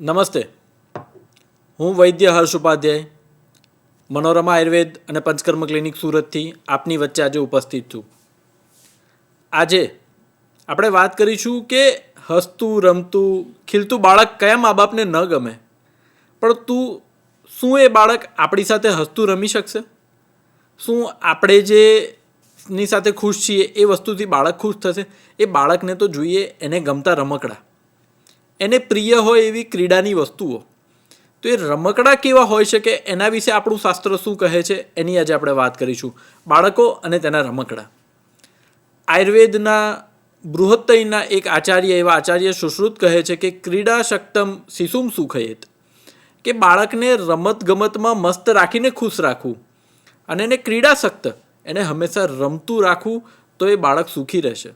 નમસ્તે, હું વૈદ્ય હર્ષ ઉપાધ્યાય મનોરમા આયુર્વેદ અને પંચકર્મ ક્લિનિક સુરતથી આપની વચ્ચે આજે ઉપસ્થિત છું. આજે આપણે વાત કરીશું કે હસતું રમતું ખીલતું બાળક કયા મા બાપને ન ગમે, પણ શું એ બાળક આપણી સાથે હસતું રમી શકશે? શું આપણે જેની સાથે ખુશ છીએ એ વસ્તુથી બાળક ખુશ થશે? એ બાળકને તો જોઈએ એને ગમતા રમકડા, એને પ્રિય હોય એવી ક્રીડાની વસ્તુઓ. તો એ રમકડા કેવા હોઈ શકે એના વિશે આપણું શાસ્ત્ર શું કહે છે એની આજે આપણે વાત કરીશું. બાળકો અને તેના રમકડા. આયુર્વેદના બૃહત્તયના એક આચાર્ય એવા આચાર્ય સુશ્રુત કહે છે કે ક્રીડા શક્તમ શિશુમ સુખયેત, કે બાળકને રમત ગમતમાં મસ્ત રાખીને ખુશ રાખવું અને એને ક્રીડાશક્ત, એને હંમેશા રમતું રાખવું, તો એ બાળક સુખી રહેશે.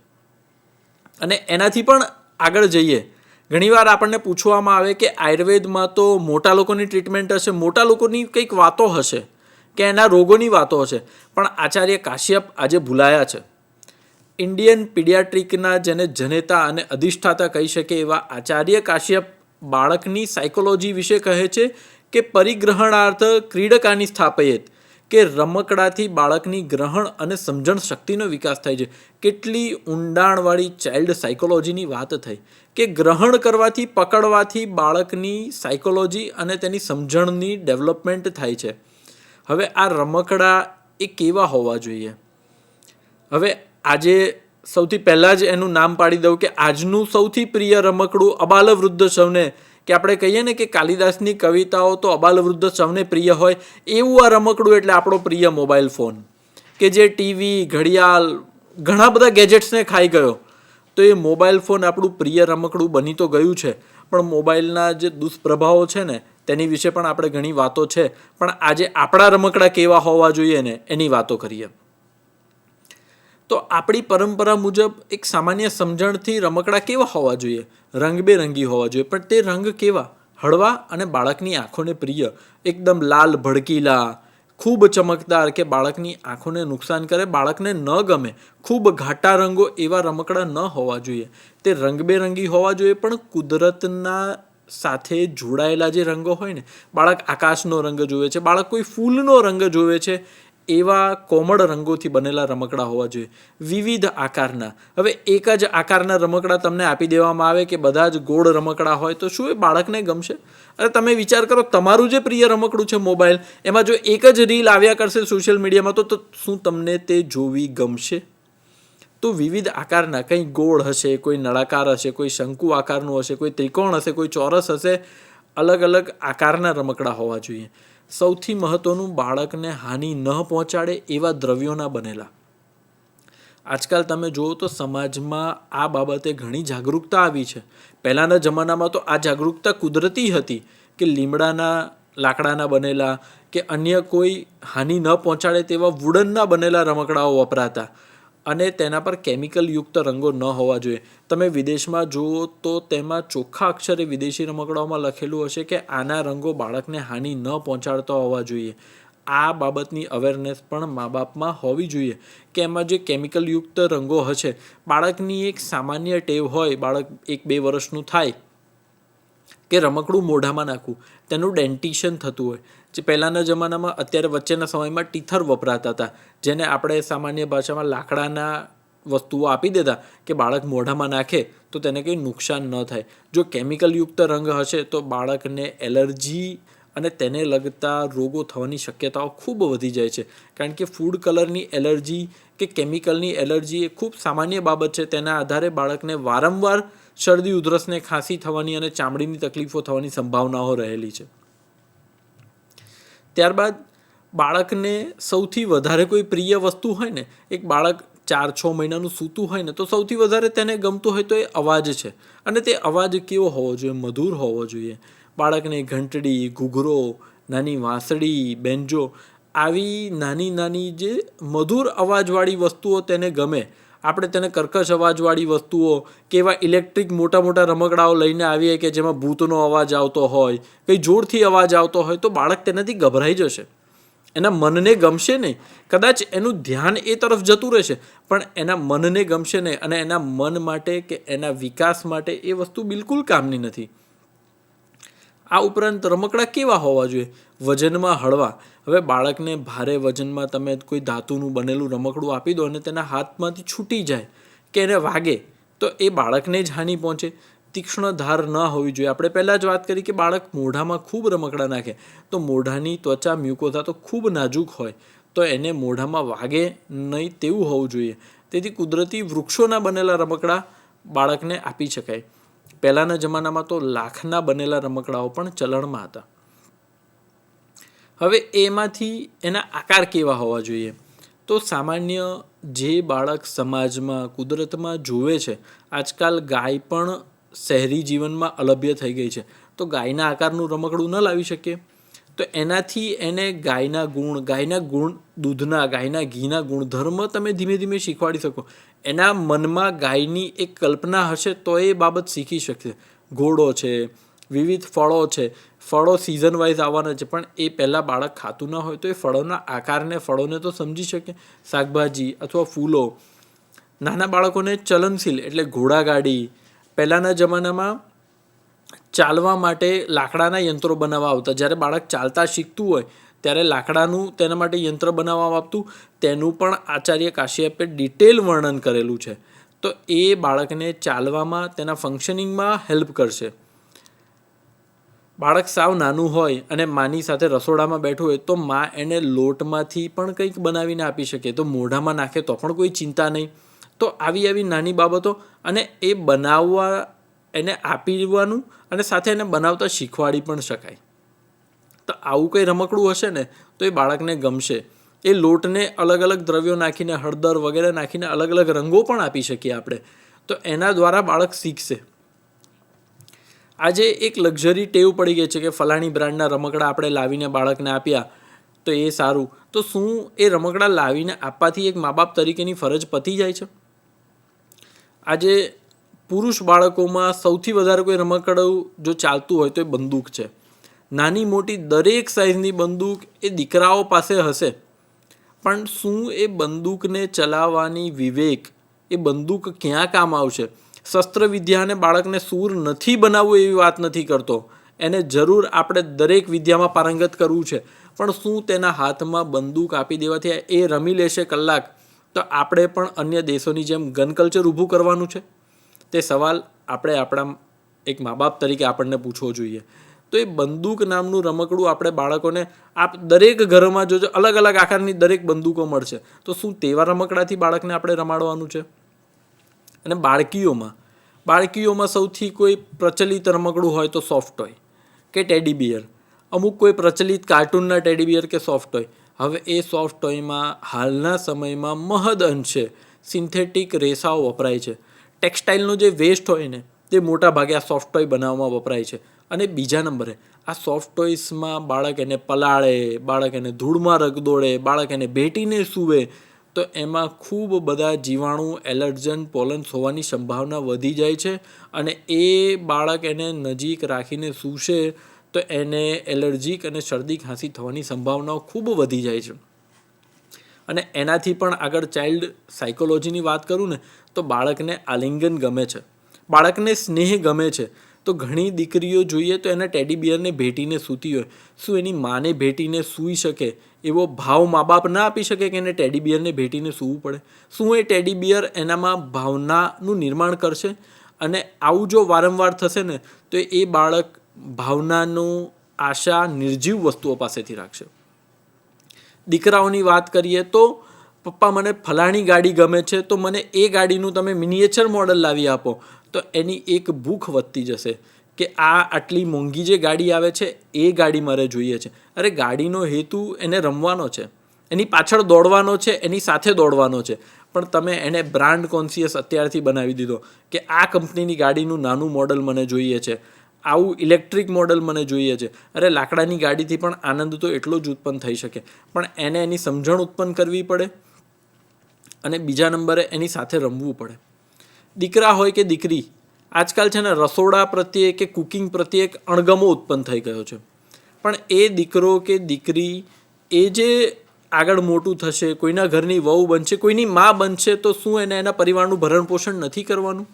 અને એનાથી પણ આગળ જઈએ, ઘણીવાર આપણને પૂછવામાં આવે કે આયુર્વેદમાં તો મોટા લોકોની ટ્રીટમેન્ટ હશે, મોટા લોકોની કંઈક વાતો હશે કે એના રોગોની વાતો હશે, પણ આચાર્ય કાશ્યપ આજે ભૂલાયા છે. ઇન્ડિયન પીડિયાટ્રિકના જેને જનેતા અને અધિષ્ઠાતા કહી શકે એવા આચાર્ય કાશ્યપ બાળકની સાયકોલોજી વિશે કહે છે કે પરિગ્રહણાર્થ ક્રીડકાની સ્થાપયત, કે રમકડાથી બાળકની ગ્રહણ અને સમજણ શક્તિનો વિકાસ થાય છે. કેટલી ઊંડાણવાળી ચાઇલ્ડ સાયકોલોજીની વાત થઈ કે ગ્રહણ કરવાથી, પકડવાથી બાળકની સાયકોલોજી અને તેની સમજણની ડેવલપમેન્ટ થાય છે. હવે આ રમકડા એ કેવા હોવા જોઈએ? હવે આજે સૌથી પહેલાં જ એનું નામ પાડી દઉં કે આજનું સૌથી પ્રિય રમકડું અબાલ વૃદ્ધ સૌને, કે આપણે કહીએ ને કે કાલિદાસની કવિતાઓ તો અબાલ વૃદ્ધ સૌને પ્રિય હોય, એવું આ રમકડું એટલે આપણો પ્રિય મોબાઈલ ફોન, કે જે ટીવી, ઘડિયાળ, ઘણા બધા ગેજેટ્સને ખાઈ ગયો. તો એ મોબાઈલ ફોન આપણું પ્રિય રમકડું બની તો ગયું છે, પણ મોબાઈલના જે દુષ્પ્રભાવો છે ને તેની વિશે પણ આપણે ઘણી વાતો છે. પણ આજે આપણા રમકડા કેવા હોવા જોઈએ ને એની વાતો કરીએ. તો આપણી પરંપરા મુજબ એક સામાન્ય સમજણથી રમકડા કેવા હોવા જોઈએ? રંગબેરંગી હોવા જોઈએ, પણ તે રંગ કેવા? હળવા અને બાળકની આંખોને પ્રિય, એકદમ લાલ ભડકીલા, ખૂબ ચમકદાર, કે બાળકની આંખોને નુકસાન કરે, બાળકને ન ગમે, ખૂબ ઘાટા રંગો એવા રમકડા ન હોવા જોઈએ. તે રંગબેરંગી હોવા જોઈએ, પણ કુદરતના સાથે જોડાયેલા જે રંગો હોય ને, બાળક આકાશનો રંગ જોવે છે, બાળક કોઈ ફૂલનો રંગ જોવે છે, એવા કોમળ રંગોથી બનેલા રમકડા હોવા જોઈએ. વિવિધ આકારના. હવે એક જ આકારના રમકડા તમને આપી દેવામાં આવે કે બધા જ ગોળ રમકડા હોય, તો શું એ બાળકને ગમશે? અરે તમે વિચાર કરો, તમારું જે પ્રિય રમકડું છે મોબાઈલ, એમાં જો એક જ રીલ આવ્યા કરશે સોશિયલ મીડિયામાં, તો શું તમને તે જોવી ગમશે? તો વિવિધ આકારના, કંઈ ગોળ હશે, કોઈ નળાકાર હશે, કોઈ શંકુ આકારનું હશે, કોઈ ત્રિકોણ હશે, કોઈ ચોરસ હશે, અલગ અલગ આકારના રમકડા હોવા જોઈએ. સૌથી મહત્વનું, બાળકને હાનિ ન પહોંચાડે એવા દ્રવ્યોના બનેલા. આજકાલ તમે જુઓ તો સમાજમાં આ બાબતે ઘણી જાગૃતતા આવી છે. પહેલાંના જમાનામાં તો આ જાગૃતતા કુદરતી હતી કે લીમડાના લાકડાના બનેલા કે અન્ય કોઈ હાનિ ન પહોંચાડે તેવા વુડનના બનેલા રમકડાઓ વપરાતા, અને તેના પર કેમિકલયુક્ત રંગો ન હોવા જોઈએ. તમે વિદેશમાં જુઓ તો તેમાં ચોખ્ખા અક્ષરે વિદેશી રમકડાઓમાં લખેલું હશે કે આના રંગો બાળકને હાનિ ન પહોંચાડતા હોવા જોઈએ. આ બાબતની અવેરનેસ પણ મા બાપમાં હોવી જોઈએ કે એમાં જે કેમિકલયુક્ત રંગો હશે, બાળકની એક સામાન્ય ટેવ હોય, બાળક 1-2 વર્ષનું થાય કે રમકડું મોઢામાં નાખવું, તેનું ડેન્ટિશન થતું હોય. જે પહેલાંના જમાનામાં, અત્યારે વચ્ચેના સમયમાં ટીથર વપરાતા હતા, જેને આપણે સામાન્ય ભાષામાં લાકડાના વસ્તુઓ આપી દેતા કે બાળક મોઢામાં નાખે તો તેને કંઈ નુકસાન ન થાય. જો કેમિકલયુક્ત રંગ હશે તો બાળકને એલર્જી અને તેને લગતા રોગો થવાની શક્યતાઓ ખૂબ વધી જાય છે. કારણ કે ફૂડ કલરની એલર્જી કે કેમિકલની એલર્જી એ ખૂબ સામાન્ય બાબત છે. તેના આધારે બાળકને વારંવાર શરદી, ઉધરસને ખાંસી થવાની અને ચામડીની તકલીફો થવાની સંભાવનાઓ રહેલી છે. ત્યારબાદ બાળકને સૌથી વધારે કોઈ પ્રિય વસ્તુ હોય ને, એક બાળક 4-6 મહિનાનું સૂતું હોય ને, તો સૌથી વધારે તેને ગમતું હોય તો એ અવાજ છે. અને તે અવાજ કેવો હોવો જોઈએ? મધુર હોવો જોઈએ. બાળકને ઘંટડી, ઘૂઘરો, નાની વાંસળી, બેન્જો, આવી નાની નાની જે મધુર અવાજવાળી વસ્તુઓ તેને ગમે. આપણે તેને કર્કશ અવાજવાળી વસ્તુઓ કે એવા ઇલેક્ટ્રિક મોટા મોટા રમકડાઓ લઈને આવીએ કે જેમાં ભૂતનો અવાજ આવતો હોય, કંઈ જોરથી અવાજ આવતો હોય, તો બાળક તેનાથી ગભરાઈ જશે, એના મનને ગમશે નહીં. કદાચ એનું ધ્યાન એ તરફ જતું રહેશે, પણ એના મનને ગમશે નહીં, અને એના મન માટે કે એના વિકાસ માટે એ વસ્તુ બિલકુલ કામની નથી. આ ઉપરાંત રમકડા કેવા હોવા જોઈએ? વજનમાં હળવા. હવે બાળકને ભારે વજનમાં તમે કોઈ ધાતુનું બનેલું રમકડું આપી દો અને તેના હાથમાંથી છૂટી જાય કે એને વાગે તો એ બાળકને જ હાનિ પહોંચે. તીક્ષ્ણ ધાર ન હોવી જોઈએ. આપણે પહેલાં જ વાત કરી કે બાળક મોઢામાં ખૂબ રમકડા નાખે તો મોઢાની ત્વચા મ્યુકોઝા તો ખૂબ નાજુક હોય, તો એને મોઢામાં વાગે નહીં તેવું હોવું જોઈએ. તેથી કુદરતી વૃક્ષોના બનેલા રમકડા બાળકને આપી શકાય. પહેલાંના જમાનામાં તો લાખના બનેલા રમકડાઓ પણ ચલણમાં હતા. હવે એમાંથી એના આકાર કેવા હોવા જોઈએ? તો સામાન્ય જે બાળક સમાજમાં કુદરતમાં જુએ છે, આજકાલ ગાય પણ શહેરી જીવનમાં અલભ્ય થઈ ગઈ છે, તો ગાયના આકારનું રમકડું ન લાવી શકીએ? તો એનાથી એને ગાયના ગુણ દૂધના, ગાયના ઘીના ગુણધર્મ તમે ધીમે ધીમે શીખવાડી શકો. એના મનમાં ગાયની એક કલ્પના હશે તો એ બાબત શીખી શકશે. ઘોડો છે, વિવિધ ફળો છે, ફળો સિઝન વાઇઝ આવવાના છે, પણ એ પહેલાં બાળક ખાતું ના હોય તો એ ફળોના આકારને, ફળોને તો સમજી શકે. શાકભાજી અથવા ફૂલો. નાના બાળકોને ચલનશીલ એટલે ઘોડાગાડી. પહેલાંના જમાનામાં ચાલવા માટે લાકડાના યંત્રો બનાવવા આવતા. જ્યારે બાળક ચાલતા શીખતું હોય ત્યારે લાકડાનું તેના માટે યંત્ર બનાવવામાં આવતું. તેનું પણ આચાર્ય કાશ્યપે ડિટેલ વર્ણન કરેલું છે. તો એ બાળકને ચાલવામાં, તેના ફંક્શનિંગમાં હેલ્પ કરશે. બાળક સાવ નાનું હોય અને માની સાથે રસોડામાં બેઠું હોય તો માં એને લોટમાંથી પણ કંઈક બનાવીને આપી શકે, તો મોઢામાં નાખે તો પણ કોઈ ચિંતા નહીં. તો આવી નાની બાબતો, અને એ બનાવવા એને આપીવાનું અને સાથે એને બનાવતા શીખવાડી પણ શકાય. તો આવું કંઈ રમકડું હશે ને તો એ બાળકને ગમશે. એ લોટને અલગ અલગ દ્રવ્યો નાખીને, હળદર વગેરે નાખીને અલગ અલગ રંગો પણ આપી શકીએ આપણે. તો એના દ્વારા બાળક શીખશે. આજે એક લક્ઝરી ટેવ પડી ગઈ છે કે ફલાણી બ્રાન્ડના રમકડા આપણે લાવીને બાળકને આપ્યા તો એ સારું. તો શું એ રમકડા લાવીને આપવાથી એક મા બાપ તરીકેની ફરજ પતી જાય છે? આજે પુરુષ બાળકોમાં સૌથી વધારે કોઈ રમકડું જો ચાલતું હોય તો એ બંદૂક છે. નાની મોટી દરેક સાઇઝની બંદૂક એ દીકરાઓ પાસે હશે, પણ શું એ બંદૂકને ચલાવવાની વિવેક, એ બંદૂક ક્યાં કામ આવશે? શસ્ત્રવિદ્યાને બાળકને સૂર નથી બનાવવું એવી વાત નથી કરતો. એને જરૂર આપણે દરેક વિદ્યામાં પારંગત કરવું છે, પણ શું તેના હાથમાં બંદૂક આપી દેવાથી એ રમી લેશે કલાક? તો આપણે પણ અન્ય દેશોની જેમ ગન કલ્ચર ઊભું કરવાનું છે? તે સવાલ આપણે આપણા એક મા બાપ તરીકે આપણને પૂછવો જોઈએ. તો એ બંદૂક નામનું રમકડું આપણે બાળકોને દરેક ઘરમાં જોજો અલગ અલગ આકારની દરેક બંદૂકો મળશે. તો શું તેવા રમકડાથી બાળકને આપણે રમાડવાનું છે? અને બાળકીઓમાં સૌથી કોઈ પ્રચલિત રમકડું હોય તો સોફ્ટ ટોય કે ટેડી બિયર. અમુક કોઈ પ્રચલિત કાર્ટૂનના ટેડી બિયર કે સોફ્ટ ટોય. હવે એ સોફ્ટ ટોયમાં હાલના સમયમાં મહદ અંશે સિન્થેટિક રેસાઓ વપરાય છે. ટેક્સટાઇલનો જે વેસ્ટ હોય ને તે મોટા ભાગે આ સોફ્ટ ટોય બનાવવામાં વપરાય છે. અને બીજા નંબરે આ સોફ્ટ ટોયસમાં બાળક એને પલાળે, બાળક એને ધૂળમાં રગદોળે, બાળક એને ભેટીને સૂવે તો એમાં ખૂબ બધા જીવાણુ, એલર્જન, પોલન્સ હોવાની સંભાવના વધી જાય છે. અને એ બાળક એને નજીક રાખીને સૂશે તો એને એલર્જીક અને શરદી ખાંસી થવાની સંભાવનાઓ ખૂબ વધી જાય છે. અને એનાથી પણ આગળ ચાઇલ્ડ સાયકોલોજીની વાત કરું ને તો બાળકને આલિંગન ગમે છે, બાળકને સ્નેહ ગમે છે. તો ઘણી દીકરીઓ જોઈએ તો એના ટેડી બિયરને ભેટીને સૂતી હોય. શું એની માને ભેટીને સૂઈ શકે એવો ભાવ મા બાપ ના આપી શકે કે એને ટેડી બિયરને ભેટીને સૂવું પડે? શું એ ટેડી બિયર એનામાં ભાવનાનું નિર્માણ કરશે? અને આવું જો વારંવાર થશે ને તો એ બાળક ભાવનાનું આશા નિર્જીવ વસ્તુઓ પાસેથી રાખશે. દીકરાઓની વાત કરીએ તો પપ્પા મને ફલાણી ગાડી ગમે છે તો મને એ ગાડીનું તમે મિનિએચર મોડલ લાવી આપો, તો એની એક ભૂખ વધતી જશે કે આટલી મોંઘી જે ગાડી આવે છે એ ગાડી મારે જોઈએ છે. અરે ગાડીનો હેતુ એને રમવાનો છે, એની પાછળ દોડવાનો છે, એની સાથે દોડવાનો છે. પણ તમે એને બ્રાન્ડ કોન્શિયસ અત્યારથી બનાવી દીધો કે આ કંપનીની ગાડીનું નાનું મોડલ મને જોઈએ છે, આવું ઇલેક્ટ્રિક મોડલ મને જોઈએ છે. અરે લાકડાની ગાડીથી પણ આનંદ તો એટલો જ ઉત્પન્ન થઈ શકે, પણ એને એની સમજણ ઉત્પન્ન કરવી પડે અને બીજા નંબરે એની સાથે રમવું પડે. દીકરા હોય કે દીકરી, આજકાલ છે ને રસોડા પ્રત્યે કે કુકિંગ પ્રત્યે એક અણગમો ઉત્પન્ન થઈ ગયો છે. પણ એ દીકરો કે દીકરી એ જે આગળ મોટું થશે, કોઈના ઘરની વહુ બનશે, કોઈની મા બનશે, તો શું એને એના પરિવારનું ભરણપોષણ નથી કરવાનું?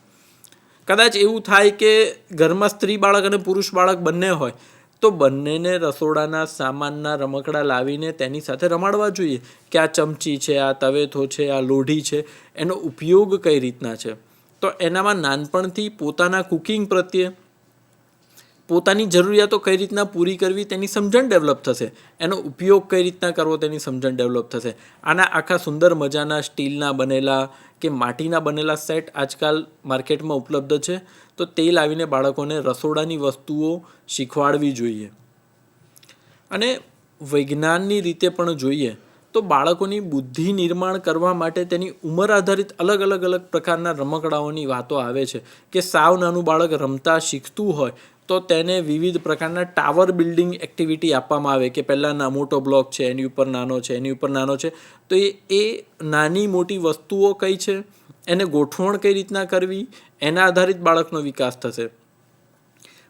કદાચ એવું થાય કે ઘરમાં સ્ત્રી બાળક અને પુરુષ બાળક બંને હોય તો બંનેને રસોડાના સામાનના રમકડા લાવીને તેની સાથે રમાડવા જોઈએ કે આ ચમચી છે, આ તવેથો છે, આ લોઢી છે, એનો ઉપયોગ કઈ રીતના છે. તો એનામાં નાનપણથી પોતાના કુકિંગ પ્રત્યે પોતાની જરૂરિયાતો કઈ રીતના પૂરી કરવી તેની સમજણ ડેવલપ થશે, એનો ઉપયોગ કઈ રીતના કરવો તેની સમજણ ડેવલપ થશે. આના આખા સુંદર મજાના સ્ટીલના બનેલા કે માટીના બનેલા સેટ આજકાલ માર્કેટમાં ઉપલબ્ધ છે. તો તે લાવીને બાળકોને રસોડાની વસ્તુઓ શીખવાડવી જોઈએ. અને વિજ્ઞાનની રીતે પણ જોઈએ તો બાળકોની બુદ્ધિ નિર્માણ કરવા માટે તેની ઉંમર આધારિત અલગ પ્રકારના રમકડાઓની વાતો આવે છે કે સાવ નાનું બાળક રમતા શીખતું હોય તો તેને વિવિધ પ્રકારના ટાવર બિલ્ડિંગ એક્ટિવિટી આપવામાં આવે કે પહેલાં મોટો બ્લોક છે, એની ઉપર નાનો છે, એની ઉપર નાનો છે. તો એ નાની મોટી વસ્તુઓ કઈ છે, એને ગોઠવણ કઈ રીતના કરવી, એના આધારિત બાળકનો વિકાસ થશે.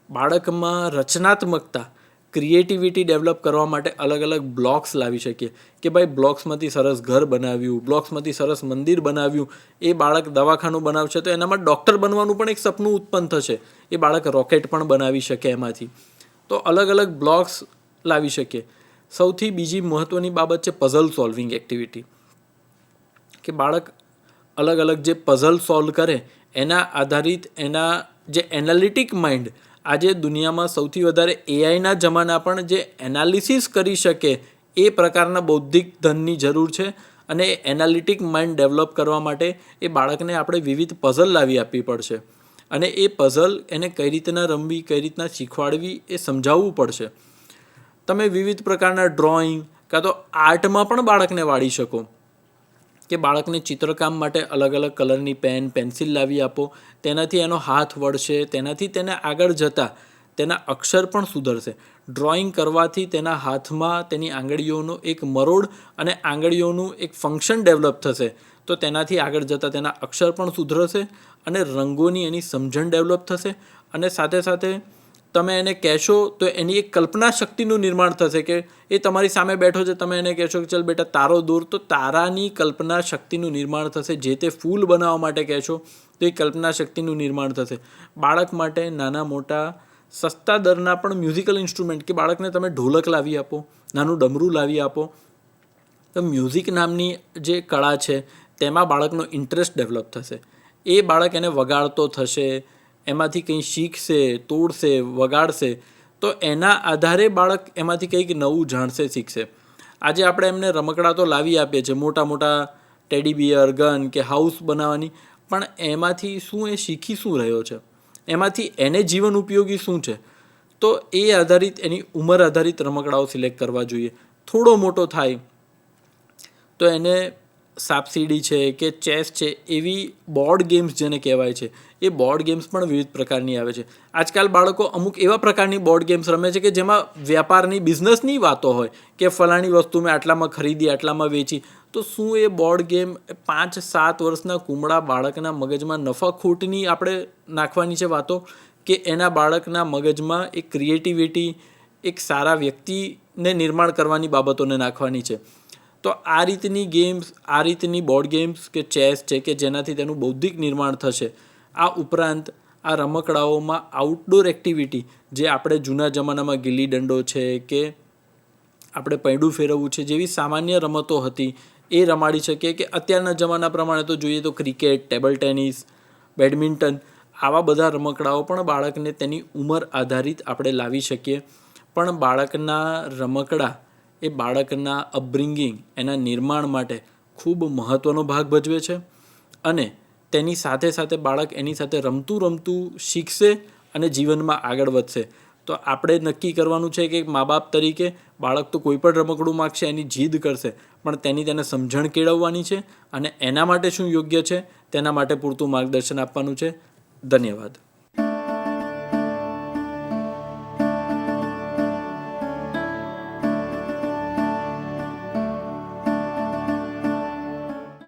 બાળકમાં રચનાત્મકતા, ક્રિએટિવિટી ડેવલપ કરવા માટે અલગ બ્લોક્સ લાવી શકીએ કે ભાઈ બ્લોક્સમાંથી સરસ ઘર બનાવ્યું, બ્લોક્સમાંથી સરસ મંદિર બનાવ્યું. એ બાળક દવાખાનું બનાવશે તો એનામાં ડૉક્ટર બનવાનું પણ એક સપનું ઉત્પન્ન થશે. એ બાળક રોકેટ પણ બનાવી શકે એમાંથી. તો અલગ બ્લોક્સ લાવી શકીએ. સૌથી બીજી મહત્ત્વની બાબત છે પઝલ સોલ્વિંગ એક્ટિવિટી, કે બાળક અલગ જે પઝલ સોલ્વ કરે એના આધારિત એના જે એનાલિટિક માઇન્ડ, આજે દુનિયામાં સૌથી વધારે એઆઈના જમાના પણ જે એનાલિસિસ કરી શકે એ પ્રકારના બૌદ્ધિક ધનની જરૂર છે. અને એ એનાલિટિક માઇન્ડ ડેવલપ કરવા માટે એ બાળકને આપણે વિવિધ પઝલ લાવી આપવી પડશે. અને એ પઝલ એને કઈ રીતના રમવી, કઈ રીતના શીખવાડવી એ સમજાવવું પડશે. તમે વિવિધ પ્રકારના ડ્રોઈંગ કાં તો આર્ટમાં પણ બાળકને વાળી શકો કે બાળકને ચિત્રકામ માટે અલગ કલરની પેન, પેન્સિલ લાવી આપો. તેનાથી એનો હાથ વળશે, તેનાથી તેને આગળ જતાં તેના અક્ષર પણ સુધરશે. ડ્રોઈંગ કરવાથી તેના હાથમાં તેની આંગળીઓનો એક મરોડ અને આંગળીઓનું એક ફંક્શન ડેવલપ થશે. તો તેનાથી આગળ જતાં તેના અક્ષર પણ સુધરશે અને રંગોની એની સમજણ ડેવલપ થશે. અને સાથે તમે એને કહેશો તો એની એક કલ્પના શક્તિનું નિર્માણ થશે કે એ તમારી સામે બેઠો છે, તમે એને કહેશો કે ચાલ બેટા તારો દોર, તો તારાની કલ્પના શક્તિનું નિર્માણ થશે. જે તે ફૂલ બનાવવા માટે કહેશો તો એ કલ્પના શક્તિનું નિર્માણ થશે. બાળક માટે નાના મોટા સસ્તા દરના પણ મ્યુઝિકલ ઇન્સ્ટ્રુમેન્ટ, કે બાળકને તમે ઢોલક લાવી આપો, નાનું ડમરું લાવી આપો, તો મ્યુઝિક નામની જે કળા છે તેમાં બાળકનો ઇન્ટરેસ્ટ ડેવલપ થશે. એ બાળક એને વગાડતો થશે, એમાંથી કંઈ શીખશે, તોડશે, વગાડશે. તો એના આધારે બાળક એમાંથી કંઈક નવું જાણશે, શીખશે. આજે આપણે એમને રમકડા તો લાવી આપીએ છીએ, મોટા ટેડી બિયર, ગન કે હાઉસ બનાવવાની, પણ એમાંથી શું એ શીખી શું રહ્યો છે, એમાંથી એને જીવન ઉપયોગી શું છે. તો એ આધારિત એની ઉંમર આધારિત રમકડાઓ સિલેક્ટ કરવા જોઈએ. થોડો મોટો થાય તો એને સાપસીડી છે કે ચેસ છે, એવી બોર્ડ ગેમ્સ જેને કહેવાય છે, એ બોર્ડ ગેમ્સ પણ વિવિધ પ્રકારની આવે છે. આજકાલ બાળકો અમુક એવા પ્રકારની બોર્ડ ગેમ્સ રમે છે કે જેમાં વ્યાપારની, બિઝનેસની વાતો હોય કે ફલાણી વસ્તુ મેં આટલામાં ખરીદી, આટલામાં વેચી. તો શું એ બોર્ડ ગેમ 5-7 વર્ષના કુમળા બાળકના મગજમાં નફાખોટની આપણે નાખવાની છે વાતો, કે એના બાળકના મગજમાં એક ક્રિએટિવિટી, એક સારા વ્યક્તિને નિર્માણ કરવાની બાબતોને નાખવાની છે. તો આ રીતની ગેમ્સ, આ રીતની બોર્ડ ગેમ્સ કે ચેસ છે કે જેનાથી તેનું બૌદ્ધિક નિર્માણ થશે. આ ઉપરાંત આ રમકડાઓમાં આઉટડોર એક્ટિવિટી, જે આપણે જૂના જમાનામાં ગિલ્લી દંડો છે કે આપણે પૈડું ફેરવવું છે જેવી સામાન્ય રમતો હતી એ રમાડી શકીએ. કે અત્યારના જમાના પ્રમાણે તો જોઈએ તો ક્રિકેટ, ટેબલ ટેનિસ, બેડમિન્ટન, આવા બધા રમકડાઓ પણ બાળકને તેની ઉંમર આધારિત આપણે લાવી શકીએ. પણ બાળકના રમકડા એ બાળકના અપબ્રિંગિંગ, એના નિર્માણ માટે ખૂબ મહત્ત્વનો ભાગ ભજવે છે. અને તેની સાથે બાળક એની સાથે રમતું શીખશે અને જીવનમાં આગળ વધશે. તો આપણે નક્કી કરવાનું છે કે મા બાપ તરીકે બાળક તો કોઈ પણ રમકડું માગશે, એની જીદ કરશે, પણ તેને સમજણ કેળવવાની છે અને એના માટે શું યોગ્ય છે તેના માટે પૂરતું માર્ગદર્શન આપવાનું છે. ધન્યવાદ.